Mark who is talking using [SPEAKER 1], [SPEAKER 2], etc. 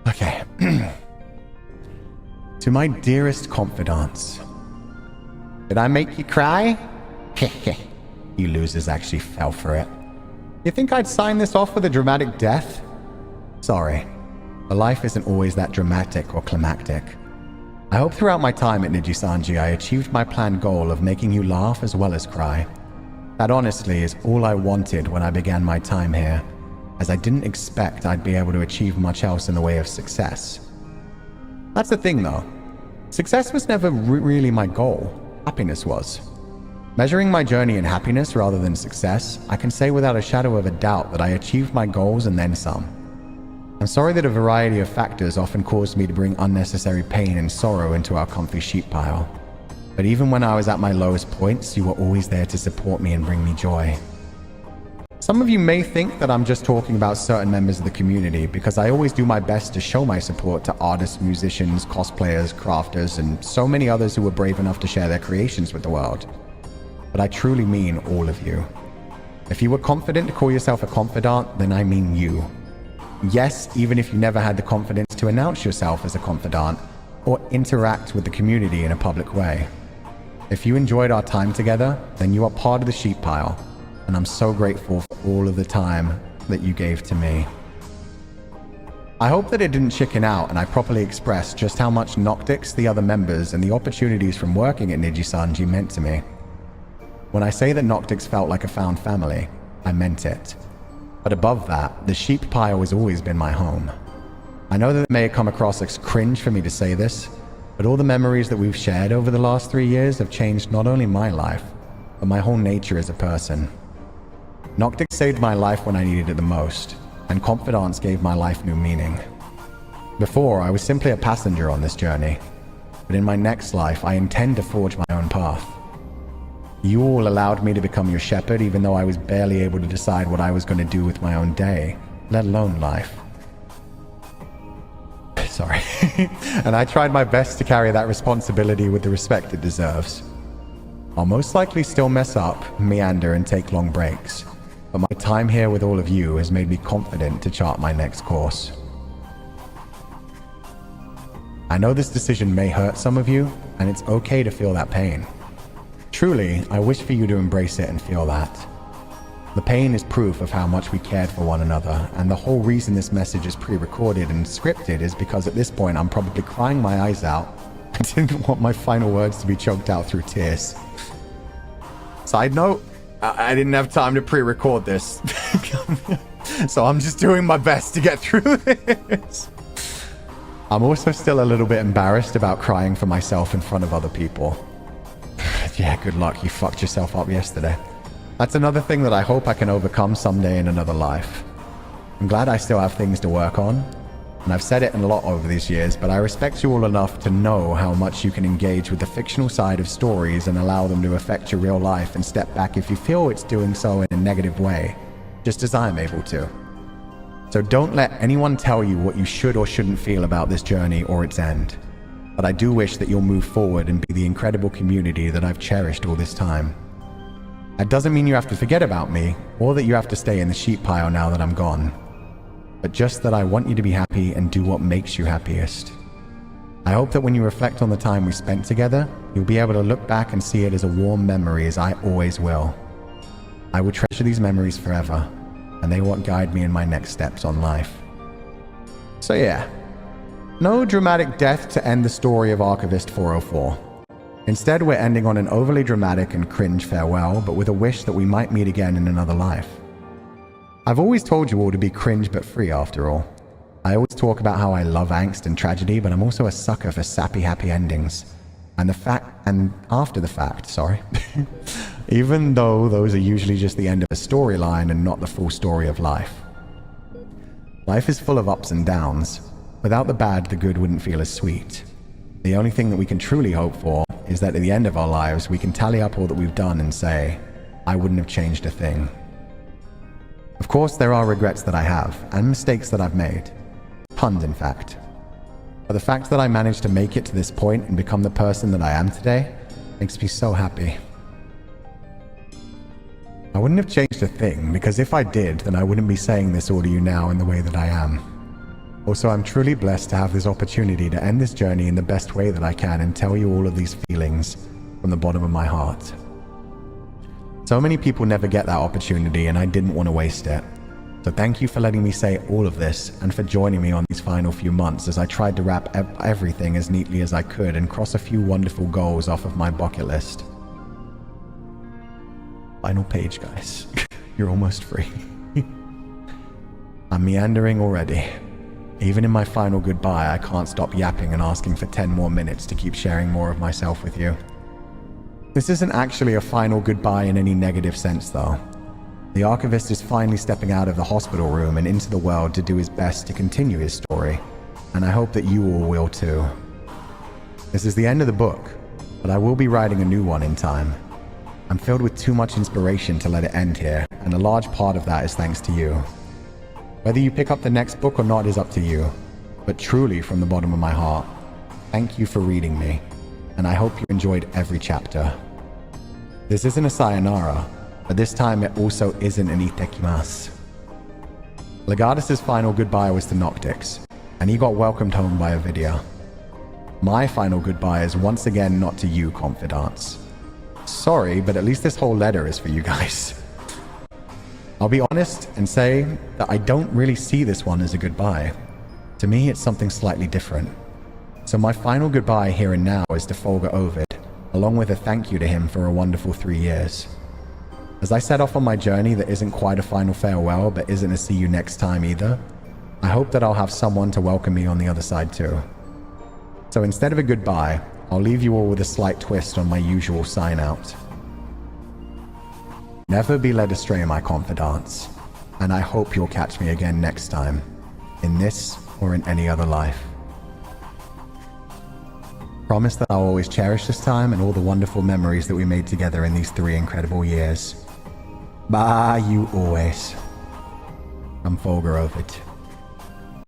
[SPEAKER 1] Okay. To my dearest confidants. Did I make you cry? You losers actually fell for it. You think I'd sign this off with a dramatic death? Sorry. But life isn't always that dramatic or climactic. I hope throughout my time at Nijisanji I achieved my planned goal of making you laugh as well as cry. That honestly is all I wanted when I began my time here, as I didn't expect I'd be able to achieve much else in the way of success. That's the thing though. Success was never really my goal. Happiness was. Measuring my journey in happiness rather than success, I can say without a shadow of a doubt that I achieved my goals and then some. I'm sorry that a variety of factors often caused me to bring unnecessary pain and sorrow into our comfy sheep pile. But even when I was at my lowest points, you were always there to support me and bring me joy. Some of you may think that I'm just talking about certain members of the community because I always do my best to show my support to artists, musicians, cosplayers, crafters, and so many others who were brave enough to share their creations with the world. But I truly mean all of you. If you were confident to call yourself a confidant, then I mean you. Yes, even if you never had the confidence to announce yourself as a confidant or interact with the community in a public way. If you enjoyed our time together, then you are part of the sheep pile, and I'm so grateful for all of the time that you gave to me. I hope that it didn't chicken out and I properly expressed just how much Noctix, the other members, and the opportunities from working at Nijisanji meant to me. When I say that Noctix felt like a found family, I meant it. But above that, the sheep pile has always been my home. I know that it may come across as cringe for me to say this, but all the memories that we've shared over the last 3 years have changed not only my life, but my whole nature as a person. Noctix saved my life when I needed it the most, and Confidants gave my life new meaning. Before, I was simply a passenger on this journey, but in my next life, I intend to forge my own path. You all allowed me to become your shepherd even though I was barely able to decide what I was going to do with my own day, let alone life. Sorry. And I tried my best to carry that responsibility with the respect it deserves. I'll most likely still mess up, meander, and take long breaks, but my time here with all of you has made me confident to chart my next course. I know this decision may hurt some of you, and it's okay to feel that pain. Truly, I wish for you to embrace it and feel that. The pain is proof of how much we cared for one another, and the whole reason this message is pre-recorded and scripted is because at this point I'm probably crying my eyes out. I didn't want my final words to be choked out through tears. Side note, I didn't have time to pre-record this. So I'm just doing my best to get through this. I'm also still a little bit embarrassed about crying for myself in front of other people. Yeah, good luck, you fucked yourself up yesterday. That's another thing that I hope I can overcome someday in another life. I'm glad I still have things to work on, and I've said it a lot over these years, but I respect you all enough to know how much you can engage with the fictional side of stories and allow them to affect your real life and step back if you feel it's doing so in a negative way, just as I'm able to. So don't let anyone tell you what you should or shouldn't feel about this journey or its end. But I do wish that you'll move forward and be the incredible community that I've cherished all this time. That doesn't mean you have to forget about me, or that you have to stay in the sheep pile now that I'm gone. But just that I want you to be happy and do what makes you happiest. I hope that when you reflect on the time we spent together, you'll be able to look back and see it as a warm memory, as I always will. I will treasure these memories forever, and they will guide me in my next steps on life. So yeah. No dramatic death to end the story of Archivist 404. Instead, we're ending on an overly dramatic and cringe farewell, but with a wish that we might meet again in another life. I've always told you all to be cringe but free after all. I always talk about how I love angst and tragedy, but I'm also a sucker for sappy happy endings. And after the fact, sorry. Even though those are usually just the end of a storyline and not the full story of life. Life is full of ups and downs. Without the bad, the good wouldn't feel as sweet. The only thing that we can truly hope for is that at the end of our lives, we can tally up all that we've done and say, I wouldn't have changed a thing. Of course, there are regrets that I have, and mistakes that I've made. Tons, in fact. But the fact that I managed to make it to this point and become the person that I am today makes me so happy. I wouldn't have changed a thing, because if I did, then I wouldn't be saying this all to you now in the way that I am. Also, I'm truly blessed to have this opportunity to end this journey in the best way that I can and tell you all of these feelings from the bottom of my heart. So many people never get that opportunity, and I didn't want to waste it. So thank you for letting me say all of this and for joining me on these final few months as I tried to wrap everything as neatly as I could and cross a few wonderful goals off of my bucket list. Final page, guys. You're almost free. I'm meandering already. Even in my final goodbye, I can't stop yapping and asking for 10 more minutes to keep sharing more of myself with you. This isn't actually a final goodbye in any negative sense, though. The archivist is finally stepping out of the hospital room and into the world to do his best to continue his story, and I hope that you all will too. This is the end of the book, but I will be writing a new one in time. I'm filled with too much inspiration to let it end here, and a large part of that is thanks to you. Whether you pick up the next book or not is up to you, but truly from the bottom of my heart, thank you for reading me, and I hope you enjoyed every chapter. This isn't a sayonara, but this time it also isn't an itekimasu. Legatus's final goodbye was to Noctix, and he got welcomed home by Avidia. My final goodbye is once again not to you, Confidants. Sorry, but at least this whole letter is for you guys. I'll be honest and say that I don't really see this one as a goodbye. To me, it's something slightly different. So my final goodbye here and now is to Fulgur Ovid, along with a thank you to him for a wonderful 3 years. As I set off on my journey that isn't quite a final farewell, but isn't a see you next time either, I hope that I'll have someone to welcome me on the other side too. So instead of a goodbye, I'll leave you all with a slight twist on my usual sign out. Never be led astray, my confidants, and I hope you'll catch me again next time, in this or in any other life. Promise that I'll always cherish this time and all the wonderful memories that we made together in these 3 incredible years. Bye, you always. I'm Fulgur Ovid.